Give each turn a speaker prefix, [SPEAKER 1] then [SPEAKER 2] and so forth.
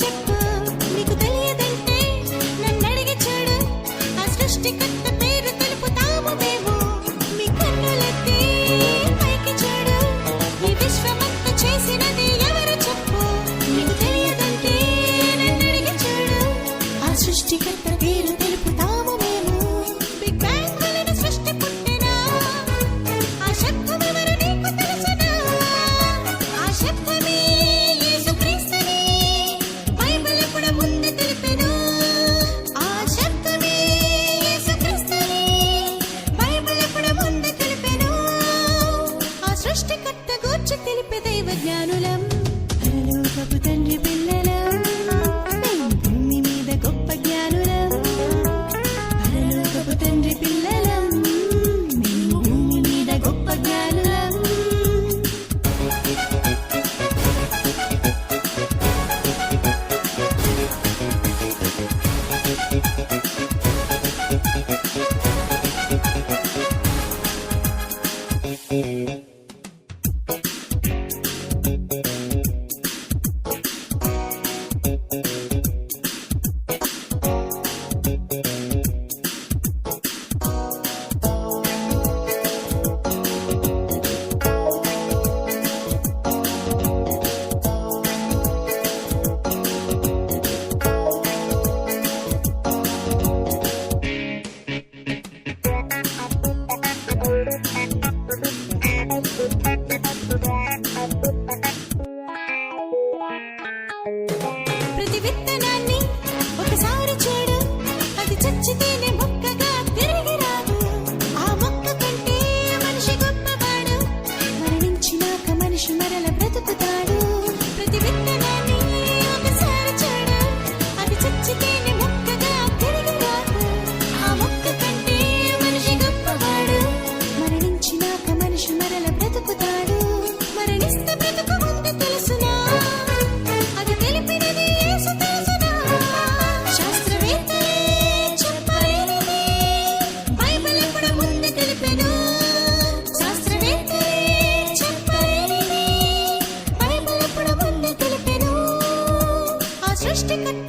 [SPEAKER 1] చెప్పు నీకు తెలియదంటే నన్నడిగి చూడు ఆ సృష్టికర్త పేరు తెలుపుతాము మేము మీ కన్నులెత్తి పైకి చూడు ఈ విశ్వమంతా చేసినది ఎవరు చెప్పు నీకు తెలియదంటే నన్నడిగి చూడు ఆ సృష్టికర్త పేరు తెలుపుతాము మేము బిగ్ బ్యాంగ్ వలన సృష్టి పుట్టినా ఆ శబ్దం ఎవరు నీకు తెలుసునా ఆ శబ్దమే యేసుక్రీస్తుని బైబిల్ ఎప్పుడు ముందు తెలిపెను ఆ శబ్దమే యేసుక్రీస్తుని బైబిల్ ఎప్పుడు ముందు తెలిపెను ఆ సృష్టికర్త గూర్చి తెలిపే దైవ జ్ఞానులం పరలోకపు తండ్రి పిల్లలం మేము భూమి మీద గొప్ప జ్ఞానులం పరలోకపు తండ్రి పిల్లలం మేము భూమి మీద గొప్ప జ్ఞానులం ప్రతి విత్తనాన్ని ఒకసారి చూడు అది చచ్చితేనే మొక్కగా తిరిగి రాదు ఆ మొక్క కంటే మనిషి గొప్పవాడు మరణించినాక మనిషి మరల బ్రతుకుతాడు ప్రతి విత్తనాన్ని ఒకసారి చూడు అది చచ్చితేనే మొక్కగా తిరిగి రాదు ఆ మొక్క కంటే మనిషి గొప్పవాడు మరణించినాక మనిషి మరల బ్రతుకుతాడు మరణిస్తే బ్రతుకు ముందు తెలుసునా అది తెలిపినది యేసు తెలుసునా శాస్త్రవేత్తలే చెప్పలేనిది బైబిల్ ఎప్పుడు ముందు తెలిపెను శాస్త్రవేత్తలే చెప్పలేనిది బైబిల్ ఎప్పుడు ముందు తెలిపెను ఆ సృష్టికర్త